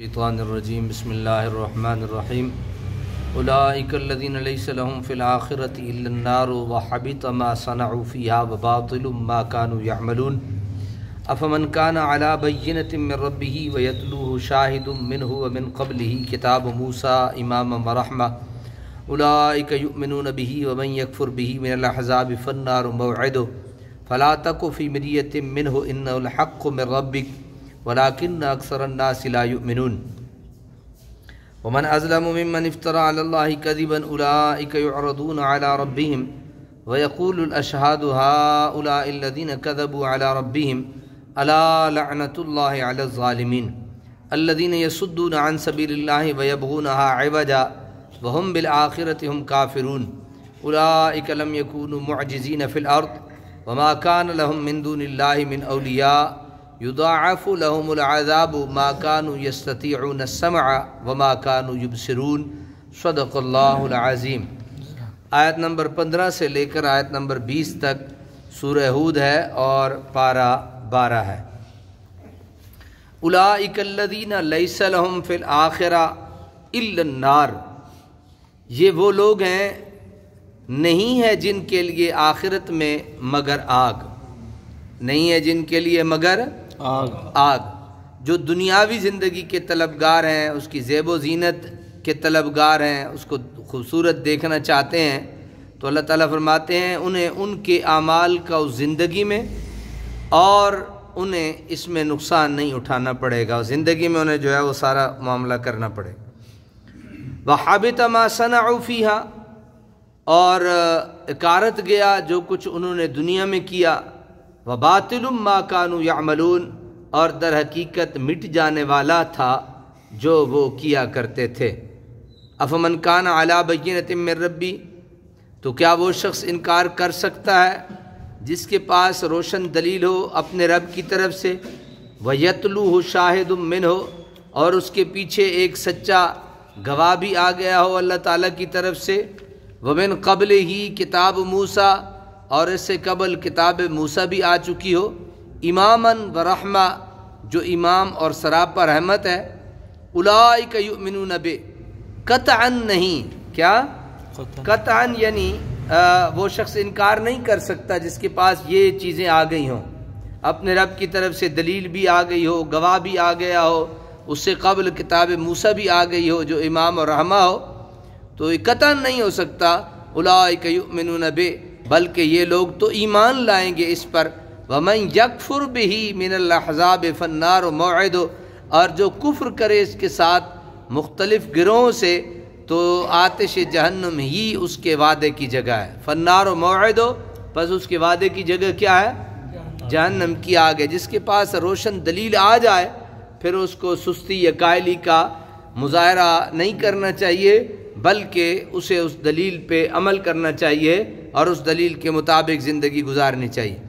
الشیطان الرجیم بسم اللہ الرحمن الرحیم اولئک الذین لیس لهم فی الآخرة الا النار وحبط ما صنعوا فیہا وباطل ما كانوا يعملون افمن کان علی بینۃ من ربہ ویتلوہ شاہد منہ ومن قبلہ کتاب موسیٰ اماما ورحمہ اولئک یؤمنون بہ ومن یکفر بہ من الاحزاب فالنار موعدہ فلا تک فی مریۃ منہ انہ الحق من ربک ولكن أكثر الناس لا يؤمنون ومن أظلم ممن افترى على الله كذبا أولئك يعرضون على ربهم ويقول الأشهاد هؤلاء الذين كذبوا على ربهم ألا لعنة الله على الظالمين الذين يصدون عن سبيل الله ويبغونها عوجا وهم بالآخرة هم كافرون أولئك لم يكونوا معجزين في الأرض وما كان لهم من دون الله من أولياء یضاعف لهم العذاب ما كانوا يستطيعون السمع وما كانوا يبصرون صدق اللہ العظیم۔ آیت نمبر 15 سے لے کر آیت نمبر 20 تک سورہ ہود ہے اور پارہ 12 ہے۔ اولئک الذین لیس لهم فی الآخرہ الا النار، یہ وہ لوگ ہیں نہیں ہے جن کے لیے آخرت میں مگر آگ، نہیں ہے جن کے لیے مگر آگ۔ جو دنیاوی زندگی کے طلبگار ہیں، اس کی زیب و زینت کے طلبگار ہیں، اس کو خوبصورت دیکھنا چاہتے ہیں، تو اللہ تعالیٰ فرماتے ہیں انہیں ان کے اعمال کا اس زندگی میں اور انہیں اس میں نقصان نہیں اٹھانا پڑے گا، زندگی میں انہیں جو ہے وہ سارا معاملہ کرنا پڑے گا۔ وَحَبِطَ مَا صَنَعُوا فِيهَا، اور اکارت گیا جو کچھ انہوں نے دنیا میں کیا، وَبَاطِلٌ مَا كَانُوا يَعْمَلُونَ، اور در حقیقت مٹ جانے والا تھا جو وہ کیا کرتے تھے۔ اَفَمَنْ كَانَ عَلَى بَيِّنَةٍ مِّن رَبِّهِ، تو کیا وہ شخص انکار کر سکتا ہے جس کے پاس روشن دلیل ہو اپنے رب کی طرف سے، وَيَتْلُوهُ شَاهِدٌ مِّنْهُ، اور اس کے پیچھے ایک سچا گواہ بھی آ گیا ہو اللہ تعالیٰ کی طرف سے، وَمِن قَبْلِهِ کتاب موسیٰ، اور اس سے قبل کتاب موسیٰ بھی آ چکی ہو، اماماً ورحمہ، جو امام اور سراپا رحمت ہے، اولئک یؤمنون بہ، قطعاً نہیں، کیا قطعاً یعنی وہ شخص انکار نہیں کر سکتا جس کے پاس یہ چیزیں آ گئی ہوں، اپنے رب کی طرف سے دلیل بھی آ گئی ہو، گواہ بھی آ گیا ہو، اس سے قبل کتاب موسیٰ بھی آ گئی ہو جو امام اور رحمہ ہو، تو یہ قطعاً نہیں ہو سکتا اولئک یؤمنون بہ، بلکہ یہ لوگ تو ایمان لائیں گے اس پر۔ وَمَنْ يَكْفُرْ بِهِ مِنَ الْأَحْزَابِ فَالنَّارُ مَوْعِدُهُ، اور جو کفر کرے اس کے ساتھ مختلف گروہوں سے تو آتش جہنم ہی اس کے وعدے کی جگہ ہے۔ فَالنَّارُ مَوْعِدُهُ، پس اس کے وعدے کی جگہ کیا ہے؟ جہنم کی آگ ہے۔ جس کے پاس روشن دلیل آ جائے پھر اس کو سستی یا قائلی کا مظاہرہ نہیں کرنا چاہیے، بلکہ اسے اس دلیل پہ عمل کرنا چاہیے اور اس دلیل کے مطابق زندگی گزارنی چاہیے۔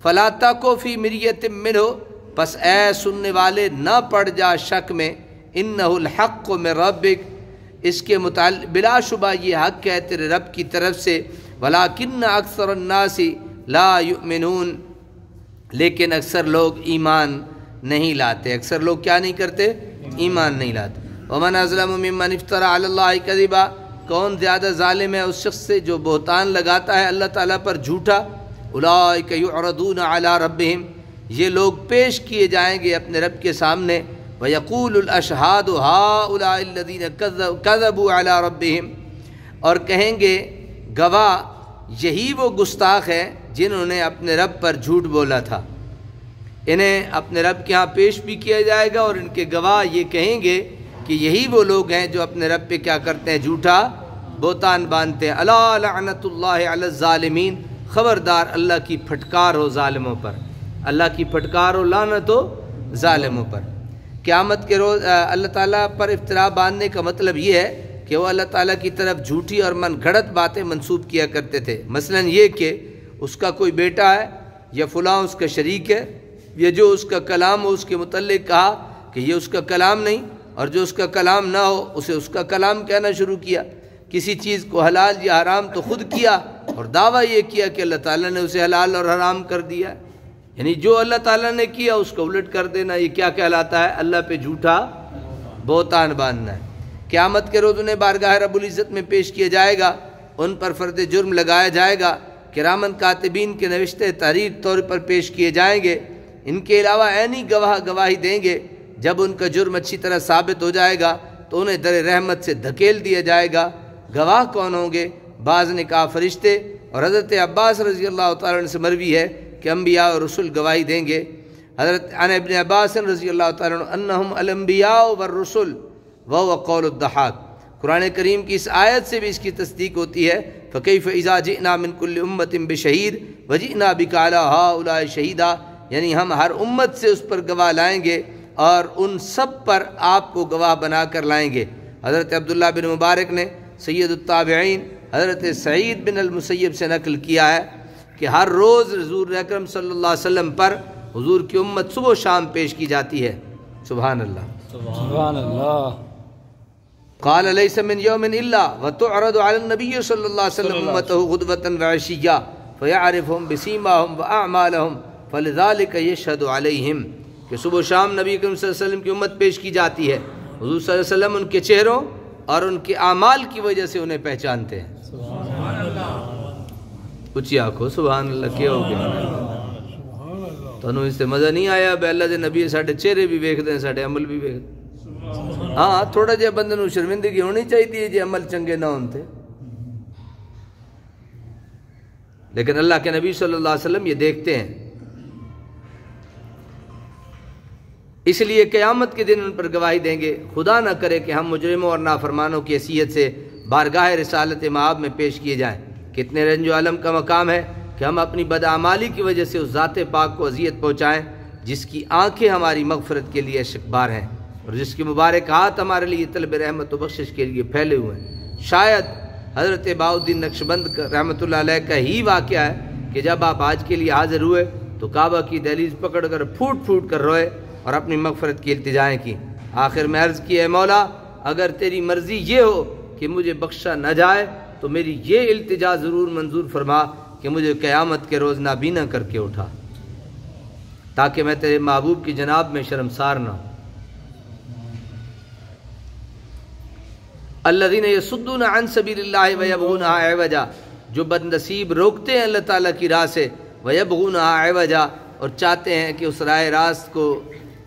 فَلَا تَكُ فِي مِرْيَةٍ مِّنْهُ، پس اے سننے والے نہ پڑ جا شک میں، اِنَّهُ الْحَقُّ مِن رَبِّكَ، اس کے متعلق بلا شبہ یہ حق ہے تیرے رب کی طرف سے، وَلَكِنَّ أَكْثَرَ النَّاسِ لَا يُؤْمِنُونَ، لیکن اکثر لوگ ایمان نہیں لاتے، اکثر لوگ کیا نہیں کرتے؟ ایمان نہیں لاتے۔ وَمَنْ أَظْلَمُ مِمَّنِ افْتَرَىٰ عَلَى اللَّهِ كَذِبًا، کون زیادہ ظالم ہے اس شخص سے جو بہتان لگاتا ہے اللہ تعالیٰ پر جھوٹا۔ اولئک یعرضون علی ربہم، یہ لوگ پیش کیے جائیں گے اپنے رب کے سامنے، ویقول الاشہاد ہؤلاء الذین کذبوا علی ربہم، اور کہیں گے گواہ یہی وہ گستاخ ہیں جنہوں نے اپنے رب پر جھوٹ بولا تھا۔ انہیں اپنے رب کے ہاں پیش بھی کیا جائے گا اور ان کے گواہ یہ کہیں گے کہ یہی وہ لوگ ہیں جو اپنے رب پہ کیا کرتے ہیں؟ جھوٹا بہتان باندھتے ہیں۔ الا لعنت اللہ علی الظالمین، خبردار اللہ کی پھٹکار ہو ظالموں پر، اللہ کی پھٹکار ہو لعنت ہو ظالموں پر۔ قیامت کے روز اللہ تعالیٰ پر افترا باندھنے کا مطلب یہ ہے کہ وہ اللہ تعالیٰ کی طرف جھوٹی اور من گھڑت باتیں منسوب کیا کرتے تھے، مثلا یہ کہ اس کا کوئی بیٹا ہے یا فلاں اس کا شریک ہے، یا جو اس کا کلام ہو اس کے متعلق کہا کہ یہ اس کا کلام نہیں، اور جو اس کا کلام نہ ہو اسے اس کا کلام کہنا شروع کیا۔ کسی چیز کو حلال یا حرام تو خود کیا اور دعویٰ یہ کیا کہ اللہ تعالیٰ نے اسے حلال اور حرام کر دیا، یعنی جو اللہ تعالیٰ نے کیا اس کو الٹ کر دینا، یہ کیا کہلاتا ہے؟ اللہ پہ جھوٹا بہتان باندھنا ہے۔ قیامت کے روز انہیں بارگاہ رب العزت میں پیش کیا جائے گا، ان پر فرد جرم لگایا جائے گا، کرامن کاتبین کے نوشتے تحریر طور پر پیش کیے جائیں گے۔ ان کے علاوہ عینی گواہ گواہی دیں گے۔ جب ان کا جرم اچھی طرح ثابت ہو جائے گا تو انہیں در رحمت سے دھکیل دیا جائے گا۔ گواہ کون ہوں گے؟ بعض نے کہا فرشتے، اور حضرت عباس رضی اللہ تعالیٰ عنہ سے مروی ہے کہ انبیاء اور رسول گواہی دیں گے۔ حضرت عن ابن عباس رضی اللہ تعالیٰ عنہ انہم الانبیاء والرسل وهو قول الضحاک۔ قرآن کریم کی اس آیت سے بھی اس کی تصدیق ہوتی ہے، فَكَيْفَ إِذَا جِئْنَا مِن كُلِّ أُمَّةٍ بِشَهِيدٍ وَجِئْنَا بِكَ عَلَىٰ هَٰؤُلَاءِ شَهِيدًا، یعنی ہم ہر امت سے اس پر گواہ لائیں گے اور ان سب پر آپ کو گواہ بنا کر لائیں گے۔ حضرت عبداللہ بن مبارک نے سید التابعین حضرت سعید بن المسیب سے نقل کیا ہے کہ ہر روز حضور اکرم صلی اللہ علیہ وسلم پر حضور کی امت صبح و شام پیش کی جاتی ہے۔ سبحان اللہ، سبحان اللہ۔ قال ليس من يوم الا وتعرض على النبي صلى الله عليه وسلم امته غدوة وعشيا فيعرفهم بسيماهم واعمالهم فلذلك يشهد عليهم، کہ صبح و شام نبی کریم صلی اللہ علیہ وسلم کی امت پیش کی جاتی ہے، حضور صلی اللہ علیہ وسلم ان کے چہروں اور ان کے اعمال کی وجہ سے انہیں پہچانتے ہیں۔ سبحان اللہ، اچھی آنکھو سبحان اللہ کیا ہو گیا؟ تنوں اس سے مزہ نہیں آیا بے اللہ دے نبی ساڑھے چہرے بھی ویکھ دیں ساڑھے عمل بھی ویکھ دیں۔ ہاں تھوڑا جہا بندے نوں شرمندگی ہونی چاہیے جی عمل چنگے نہ ہونتے، لیکن اللہ کے نبی صلی اللہ علیہ وسلم یہ دیکھتے ہیں، اس لیے قیامت کے دن ان پر گواہی دیں گے۔ خدا نہ کرے کہ ہم مجرموں اور نافرمانوں کی حیثیت سے بارگاہ رسالت مآب میں پیش کیے جائیں۔ کتنے رنج و علم کا مقام ہے کہ ہم اپنی بدعمالی کی وجہ سے اس ذات پاک کو اذیت پہنچائیں جس کی آنکھیں ہماری مغفرت کے لیے شکبار ہیں اور جس کے مبارک ہاتھ ہمارے لیے طلب رحمت و بخشش کے لیے پھیلے ہوئے ہیں۔ شاید حضرت بہاؤالدین نقشبند رحمۃ اللہ علیہ کا ہی واقعہ ہے کہ جب آپ حج کے لیے حاضر ہوئے تو کعبہ کی دہلیز پکڑ کر پھوٹ پھوٹ کر روئے اور اپنی مغفرت کی التجائیں کی۔ آخر میں عرض کی، اے مولا اگر تیری مرضی یہ ہو کہ مجھے بخشا نہ جائے تو میری یہ التجا ضرور منظور فرما کہ مجھے قیامت کے روز نابینا کر کے اٹھا، تاکہ میں تیرے محبوب کی جناب میں شرمسار نہ ہوں۔ الذین یصدون عن سبیل اللہ ویبغونها عوجا، جو بد نصیب روکتے ہیں اللہ تعالیٰ کی راہ سے، ویبغونها عوجا، اور چاہتے ہیں کہ اس راہ راست کو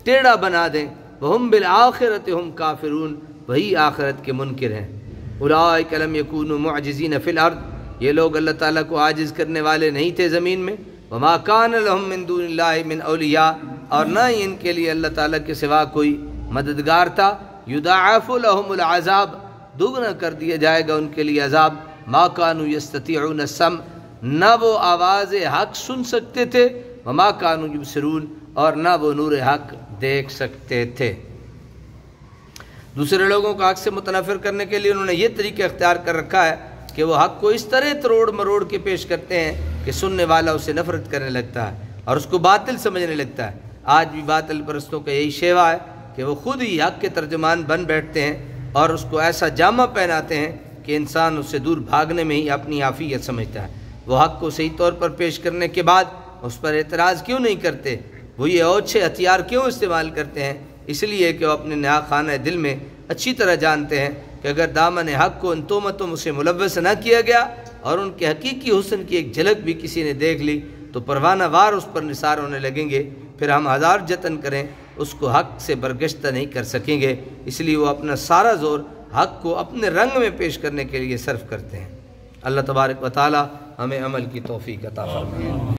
ٹیڑھا بنا دیں، وہم بالآخرۃ ہم کافرون، وہی آخرت کے منکر ہیں۔ اولئک لم یکونوا معجزین فی الارض، یہ لوگ اللہ تعالیٰ کو عاجز کرنے والے نہیں تھے زمین میں، وما کان لہم من دون اللہ من اولیاء، اور نہ ہی ان کے لیے اللہ تعالیٰ کے سوا کوئی مددگار تھا۔ یضاعف لہم العذاب، دگنا کر دیا جائے گا ان کے لیے عذاب۔ ما کانوا یستطیعون السمع، نہ وہ آواز حق سن سکتے تھے، وما کانوا یبصرون، اور نہ وہ نور حق دیکھ سکتے تھے۔ دوسرے لوگوں کو حق سے متنفر کرنے کے لیے انہوں نے یہ طریقہ اختیار کر رکھا ہے کہ وہ حق کو اس طرح تروڑ مروڑ کے پیش کرتے ہیں کہ سننے والا اسے نفرت کرنے لگتا ہے اور اس کو باطل سمجھنے لگتا ہے۔ آج بھی باطل پرستوں کا یہی شیوا ہے کہ وہ خود ہی حق کے ترجمان بن بیٹھتے ہیں اور اس کو ایسا جامہ پہناتے ہیں کہ انسان اس سے دور بھاگنے میں ہی اپنی عافیت سمجھتا ہے۔ وہ حق کو صحیح طور پر پیش کرنے کے بعد اس پر اعتراض کیوں نہیں کرتے؟ وہ یہ اوچھے ہتھیار کیوں استعمال کرتے ہیں؟ اس لیے کہ وہ اپنے نیا خانہ دل میں اچھی طرح جانتے ہیں کہ اگر دامن حق کو ان تہمتوں سے ملوث نہ کیا گیا اور ان کے حقیقی حسن کی ایک جھلک بھی کسی نے دیکھ لی تو پروانہ وار اس پر نثار ہونے لگیں گے، پھر ہم ہزار جتن کریں اس کو حق سے برگشتہ نہیں کر سکیں گے۔ اس لیے وہ اپنا سارا زور حق کو اپنے رنگ میں پیش کرنے کے لیے صرف کرتے ہیں۔ اللہ تبارک و تعالی ہمیں عمل کی توفیق عطا فرمائے۔